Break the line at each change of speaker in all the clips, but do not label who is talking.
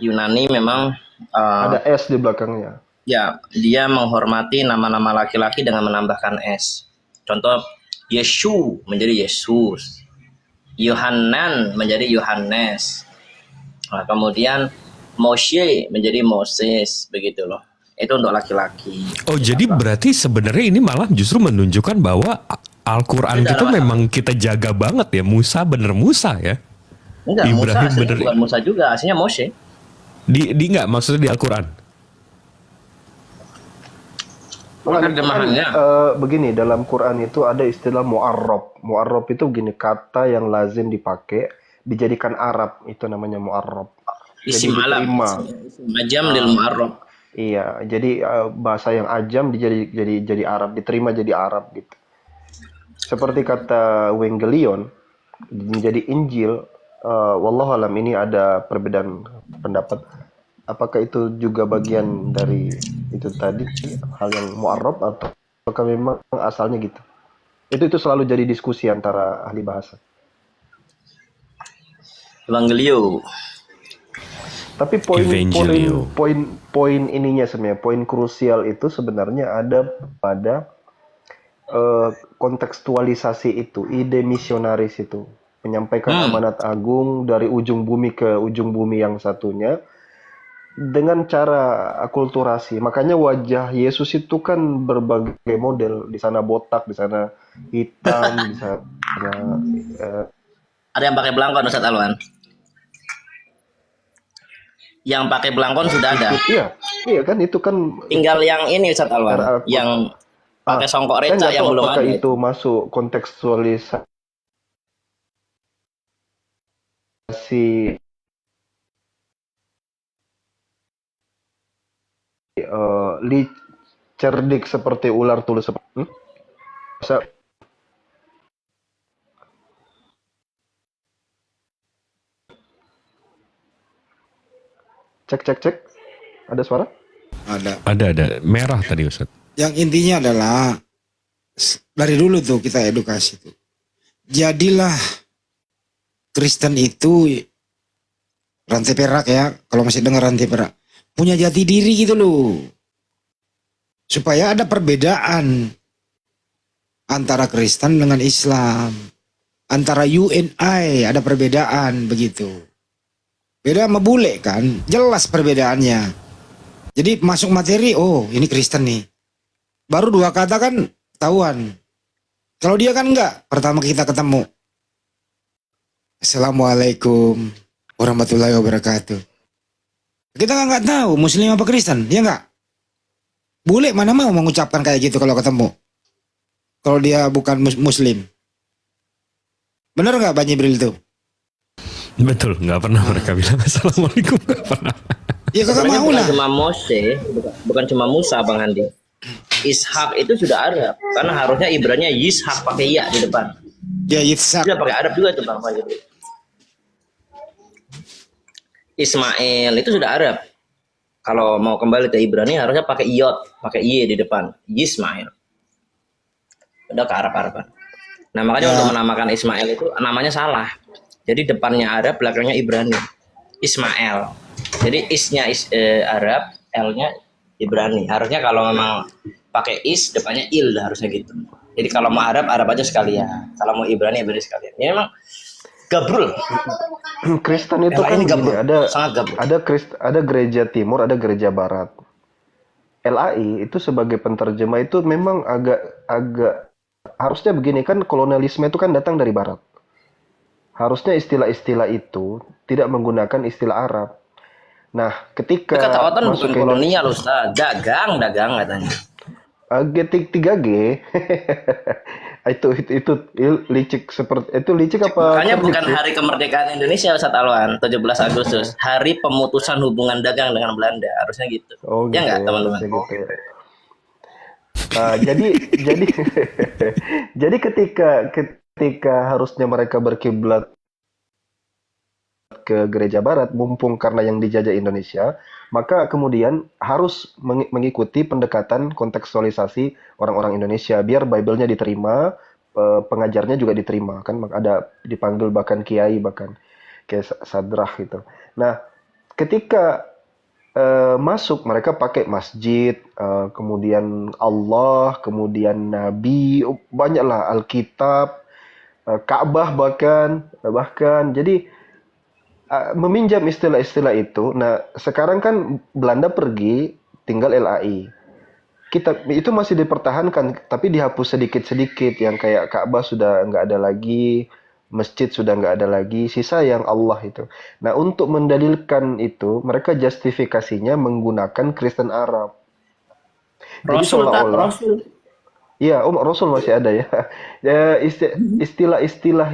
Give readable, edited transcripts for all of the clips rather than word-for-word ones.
Yunani memang eh,
Ada S di belakangnya.
ya dia menghormati nama-nama laki-laki dengan menambahkan s. Contoh Yeshu menjadi Yesus, Yohanan menjadi Yohanes. Nah, kemudian Moshe menjadi Moses, begitu loh. Itu untuk laki-laki.
Oh, jadi berarti sebenarnya ini malah justru menunjukkan bahwa Al-Quran
Beda
kita
nama
memang kita jaga banget ya. Musa bener Musa ya.
Enggak, Musa
Ibrahim
aslinya
bener.
bukan Musa juga, aslinya Moshe.
Di enggak maksudnya di Al-Quran.
Terjemahannya.
Begini, dalam Quran itu ada istilah mu'arrab. Mu'arrab itu begini, kata yang lazim dipakai, dijadikan Arab, itu namanya mu'arrab. Jadi
Isim alam.
diterima.
Majam lil mu'arrab.
Iya, jadi bahasa yang ajam jadi Arab, diterima jadi Arab gitu. Seperti kata Wengelion menjadi Injil, wallahualam ini ada perbedaan pendapat. Apakah itu juga bagian dari itu tadi hal yang mu'arrab atau apakah memang asalnya gitu? Itu selalu jadi diskusi antara ahli bahasa.
Evangelio.
Tapi poin
Evangelio.
ininya sebenarnya, poin krusial itu sebenarnya ada pada kontekstualisasi itu, ide misionaris itu, menyampaikan amanat agung dari ujung bumi ke ujung bumi yang satunya dengan cara akulturasi. Makanya wajah Yesus itu kan berbagai model, di sana botak, di sana hitam, di sana
Ada yang pakai belangkon, Ustaz Alwan? Yang pakai belangkon sudah ada.
Iya kan itu kan
Tinggal yang ini Ustaz Alwan, yang pakai songkok
saya
reca
nggak
yang
tahu
belum
apakah
ada.
itu masuk kontekstualisasi cerdik seperti ular tulus seperti cek ada suara?
Ada merah tadi Ustaz.
Yang intinya adalah dari dulu tuh kita edukasi tuh. Jadilah Kristen itu rantai perak ya, kalau masih dengar rantai perak. Punya jati diri gitu loh. Supaya ada perbedaan antara Kristen dengan Islam. Antara UNI ada perbedaan begitu. Beda sama bule kan, jelas perbedaannya. Jadi masuk materi, oh ini Kristen nih. Baru dua kata kan ketahuan. Kalau dia kan enggak, pertama kita ketemu. Assalamualaikum warahmatullahi wabarakatuh. Kita nggak tahu Muslim apa Kristen, dia enggak. Bule mana mau mengucapkan kayak gitu kalau ketemu. Kalau dia bukan Muslim. Bener nggak Bang Jibril itu?
Betul, nggak pernah mereka bilang assalamualaikum, nggak pernah.
Ya kagak mau
Bukan
lah.
cuma Moshe, bukan cuma Musa, Bang Andi. Ishak itu sudah Arab, karena harusnya Ibrani Yishak pakai ya di depan.
Ya Yitzhak.
Sudah pakai Arab juga itu Bang Jibril. Ismail itu sudah Arab. Kalau mau kembali ke Ibrani harusnya pakai iot, pakai y di depan. Yismail. Udah ke Arab-Araban. Nah makanya untuk menamakan Ismail itu namanya salah. Jadi depannya Arab, belakangnya Ibrani. Ismail. Jadi isnya Arab, L-nya Ibrani. Harusnya kalau memang pakai is, depannya il harusnya gitu. Jadi kalau mau Arab, Arab aja sekalian. Kalau mau Ibrani, Ibrani sekalian. Ini memang gabrul.
Kristen itu kan gini, ada gereja timur, ada gereja barat. LAI itu sebagai penterjemah itu memang agak harusnya begini kan, kolonialisme itu kan datang dari barat. Harusnya istilah-istilah itu tidak menggunakan istilah Arab. Nah, ketika
kata Otan bukan kolonial Ustaz, dagang katanya.
G3G itu licik seperti itu, licik apa?
Makanya bukan hari kemerdekaan Indonesia Ustaz Alwan, 17 Agustus, hari pemutusan hubungan dagang dengan Belanda, harusnya gitu.
Oh,
ya
gitu
enggak,
ya,
teman-teman?
gitu. Jadi jadi ketika harusnya mereka berkiblat ke gereja barat, mumpung karena yang dijajah Indonesia, maka kemudian harus mengikuti pendekatan kontekstualisasi orang-orang Indonesia biar Bible-nya diterima, pengajarnya juga diterima kan, ada dipanggil bahkan kiai, bahkan kayak Sadrah gitu. Nah, ketika masuk mereka pakai masjid, kemudian Allah, kemudian Nabi, banyaklah Alkitab, Ka'bah bahkan jadi meminjam istilah-istilah itu. Nah, sekarang kan Belanda pergi, tinggal LAI. Kitab itu masih dipertahankan, tapi dihapus sedikit-sedikit. Yang kayak Ka'bah sudah nggak ada lagi, masjid sudah nggak ada lagi, sisa yang Allah itu. Nah, untuk mendalilkan itu, mereka justifikasinya menggunakan Kristen Arab. Jadi
Rasul tak
seolah-olah,
Rasul.
iya, Rasul masih ada ya. Ya, istilah-istilah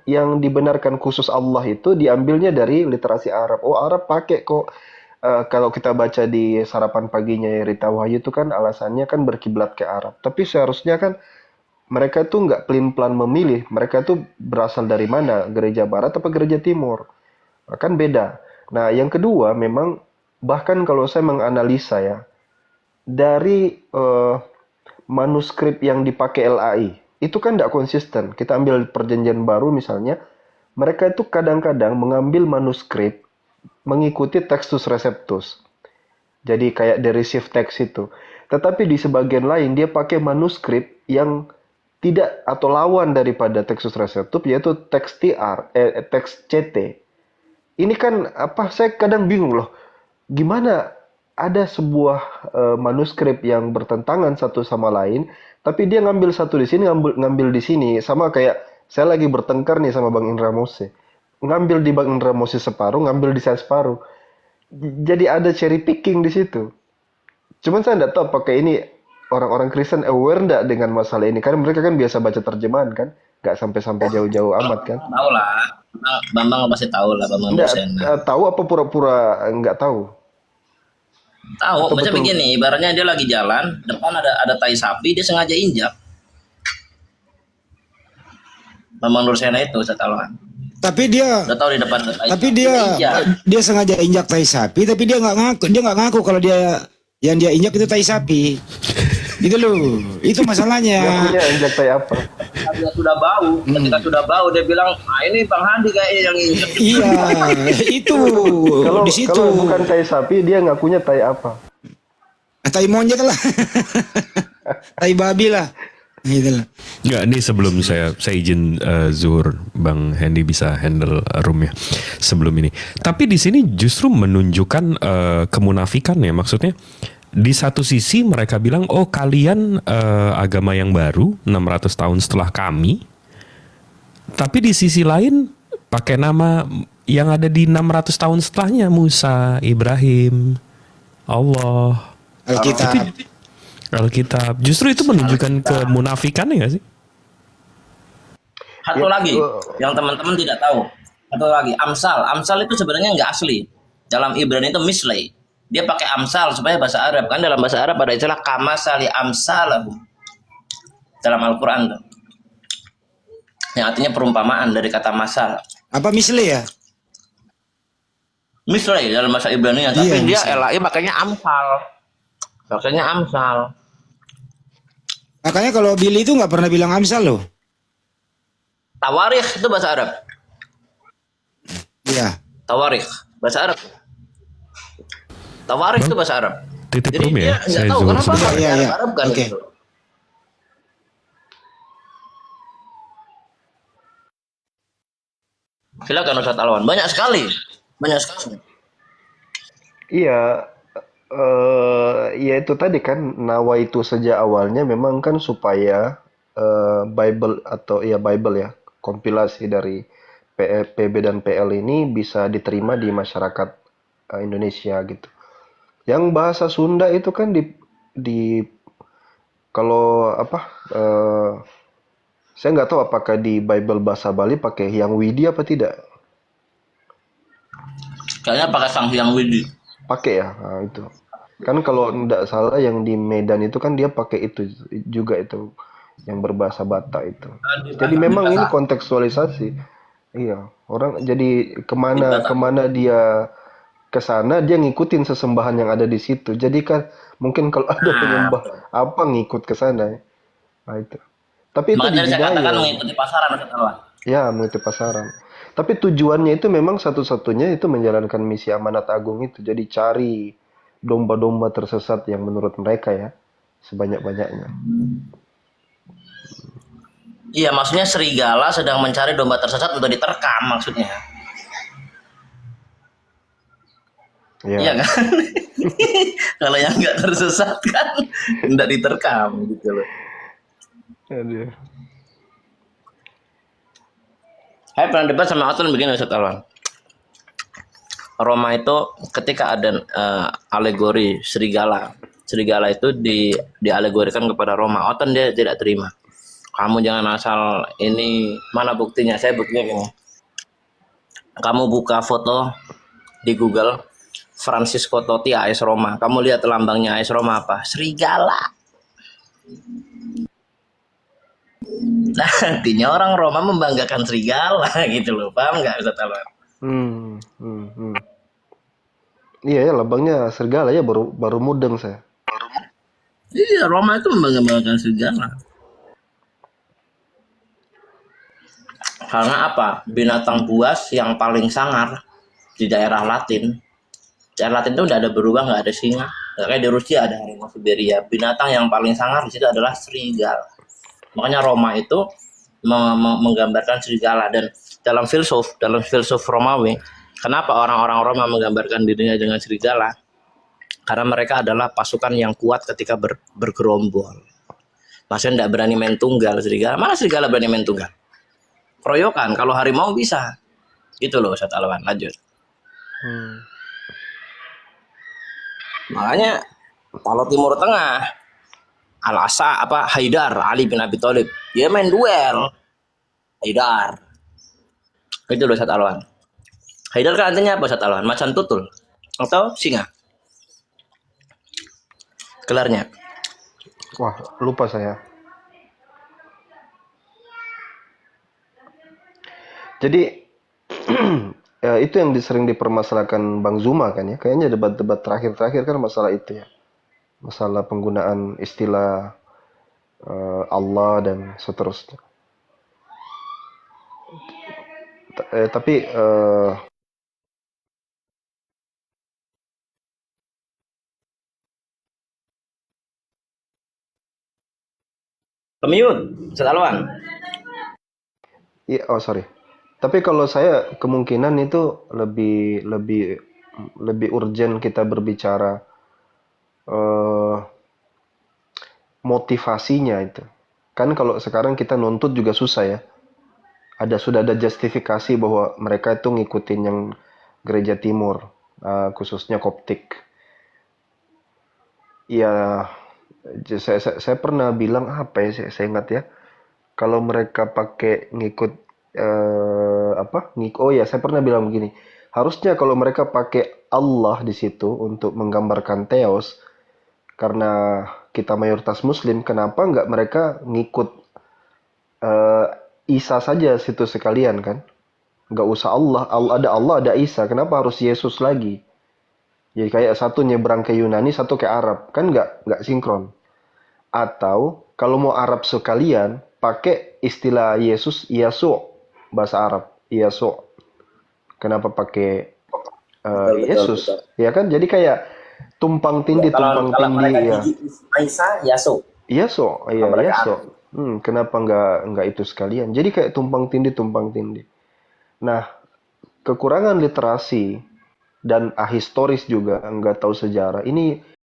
yang dibenarkan khusus Allah itu diambilnya dari literasi Arab. Oh, Arab pakai kok. Kalau kita baca di sarapan paginya Rita Wahyu itu kan alasannya kan berkiblat ke Arab. Tapi seharusnya kan mereka tuh nggak pelin-pelan memilih. Mereka tuh berasal dari mana? Gereja Barat atau gereja Timur? Kan beda. Nah, yang kedua memang bahkan kalau saya menganalisa ya, dari manuskrip yang dipakai LAI itu kan tidak konsisten. Kita ambil perjanjian baru misalnya, mereka itu kadang-kadang mengambil manuskrip mengikuti Textus Receptus. Jadi kayak derisive text itu. Tetapi di sebagian lain dia pakai manuskrip yang tidak atau lawan daripada Textus Receptus, yaitu teks TR, teks CT. Ini kan apa? Saya kadang bingung loh. Gimana ada sebuah manuskrip yang bertentangan satu sama lain, tapi dia ngambil satu di sini, ngambil di sini, sama kayak saya lagi bertengkar nih sama Bang Indra Mose, ngambil di Bang Indra Mose separuh, ngambil di saya separuh. Jadi ada cherry picking di situ. Cuman saya nggak tahu apakah ini orang-orang Kristen aware nggak dengan masalah ini, karena mereka kan biasa baca terjemahan kan, nggak sampai jauh-jauh amat kan.
Tahu lah. Bambang pasti tahu lah Bambang
Nggak
dosen.
tahu apa pura-pura nggak tahu.
Tahu,
Atau
macam
betul.
begini, ibaratnya dia lagi jalan, depan ada tai sapi, dia sengaja injak. Bambang Nursena itu saya tahu kan.
Tapi dia
Udah tahu di depan ada tai
tapi
sapi,
dia
injak.
dia sengaja injak tai sapi, tapi dia nggak ngaku kalau dia yang dia injak itu tai sapi. Gitu loh. Itu masalahnya.
Ngakunya injak tai apa?
Ketika sudah bau, ketika sudah bau dia bilang, ah ini Bang Handi kayaknya yang injak.
Iya, itu
Kalau
di situ.
kalau bukan tai sapi, dia ngakunya tai apa?
Tai monyet lah. Tai babi lah. Gitu lah.
Nggak, ini sebelum saya izin Zuhur, Bang Hendy bisa handle roomnya sebelum ini. Tapi di sini justru menunjukkan kemunafikan ya, maksudnya di satu sisi mereka bilang, oh kalian agama yang baru 600 tahun setelah kami, tapi di sisi lain pakai nama yang ada di 600 tahun setelahnya, Musa, Ibrahim, Allah, Alkitab. Justru itu menunjukkan kemunafikan ya nggak sih?
Satu lagi yang teman-teman tidak tahu. Satu lagi, Amsal. Amsal itu sebenarnya nggak asli. Dalam Ibrani itu mislay. Dia pakai Amsal supaya bahasa Arab. Kan dalam bahasa Arab ada istilah kamasali amsalahu. Dalam Al-Quran tuh. Yang artinya perumpamaan dari kata masal.
Apa misle ya?
Mislay dalam bahasa Ibrani. Tapi
Iya,
dia
mislay.
LAI makanya Amsal. Makanya Amsal.
Makanya kalau Billy itu nggak pernah bilang Amsal loh.
Tawarikh itu bahasa Arab.
Iya.
Tawarikh. Bahasa Arab. Tawarikh itu bahasa Arab.
Titip
Jadi
room
dia
ya,
nggak
saya
tahu
Zuhur
kenapa
sebentar.
pakai
Iya, iya.
Arab kan
Oke.
gitu. Silakan Ustaz Alwan. Banyak sekali. Banyak sekali.
Iya, ya itu tadi kan nawa itu sejak awalnya memang kan supaya Bible atau ya Bible ya kompilasi dari PB dan PL ini bisa diterima di masyarakat Indonesia gitu. Yang bahasa Sunda itu kan di kalau apa saya nggak tahu apakah di Bible bahasa Bali pakai Hyang Widi apa tidak.
Kayaknya pakai Sang Hyang Widi.
Pakai ya, nah, itu. Kan kalau tidak salah yang di Medan itu kan dia pakai itu juga itu yang berbahasa Batak itu. Jadi memang ini kontekstualisasi. Iya, orang jadi kemana dia ke sana dia ngikutin sesembahan yang ada di situ. Jadi kan mungkin kalau ada penyembah apa ngikut ke sana. Nah itu. Tapi itu
Makanya saya katakan
dibudaya.
mengikuti pasaran Ustaz Alwan.
Ya, mengikuti pasaran. Tapi tujuannya itu memang satu-satunya itu menjalankan misi amanat agung itu. Jadi cari domba-domba tersesat yang menurut mereka ya sebanyak-banyaknya.
Iya, maksudnya serigala sedang mencari domba tersesat untuk diterkam maksudnya. Iya
Ya.
kan? Kalau yang nggak tersesat kan nggak diterkam gitu loh.
Aduh.
Saya pernah debat sama Atun begini Ustaz Alwan. Roma itu ketika ada alegori serigala. Serigala itu dialegorikan kepada Roma. Otton dia tidak terima. Kamu jangan asal ini, mana buktinya? Saya buktinya gini. Kamu buka foto di Google Francisco Totti AS Roma. Kamu lihat lambangnya AS Roma apa? Serigala. Nah, artinya orang Roma membanggakan serigala gitu loh. Paham nggak Ustaz Alwan?
Iya ya, lambangnya serigala ya, baru mudeng saya.
Iya, Roma itu membanggakan serigala. Karena apa? Binatang buas yang paling sangar di daerah Latin. Daerah Latin itu udah ada beruang, nggak ada singa. Nggak kayak di Rusia ada harimau Siberia. Binatang yang paling sangar di situ adalah serigala. Makanya Roma itu menggambarkan serigala. Dan dalam filsuf Romawi, kenapa orang-orang Roma menggambarkan dirinya dengan serigala? Karena mereka adalah pasukan yang kuat ketika bergerombol. Maksudnya tidak berani main tunggal serigala. Mana serigala berani main tunggal? Keroyokan. Kalau harimau bisa. Gitu loh Ustaz Alwan. Lanjut. Makanya kalau Timur Tengah, Haidar, Ali bin Abi Thalib, dia main duel. Haidar. Itu loh Ustaz Alwan. Haidar kan artinya apa Ustaz Alwan? Macan tutul atau singa? Gelarnya.
Wah, lupa saya. Jadi ya, itu yang sering dipermasalahkan Bang Zuma kan ya. Kayaknya debat-debat terakhir-terakhir kan masalah itu ya. Masalah penggunaan istilah Allah dan seterusnya. Tapi
Pemiut, Ustaz Alwan.
iya, oh sorry. Tapi kalau saya kemungkinan itu lebih urgent kita berbicara eh, motivasinya itu. Kan kalau sekarang kita nuntut juga susah ya. Sudah ada justifikasi bahwa mereka itu ngikutin yang gereja timur, khususnya Koptik. Ya, saya pernah bilang apa ya? Saya ingat ya. Kalau mereka pakai ngikut oh ya, saya pernah bilang begini. Harusnya kalau mereka pakai Allah di situ untuk menggambarkan Theos, karena kita mayoritas Muslim, kenapa nggak mereka ngikut eh, Isa saja situ sekalian kan? Nggak usah Allah, ada Isa. Kenapa harus Yesus lagi? Jadi kayak satu nyebrang ke Yunani, satu ke Arab, kan nggak sinkron. Atau kalau mau Arab sekalian, pakai istilah Yesus, Yesu, bahasa Arab, Yesu. Kenapa pakai Yesus?
Betul.
Ya kan, jadi kayak tumpang tindih ya.
Aisyah, Yaso.
Yesu, iya
Mereka
Yesu. Kenapa nggak itu sekalian? Jadi kayak tumpang tindih. Nah, kekurangan literasi dan ahistoris juga nggak tahu sejarah. Ini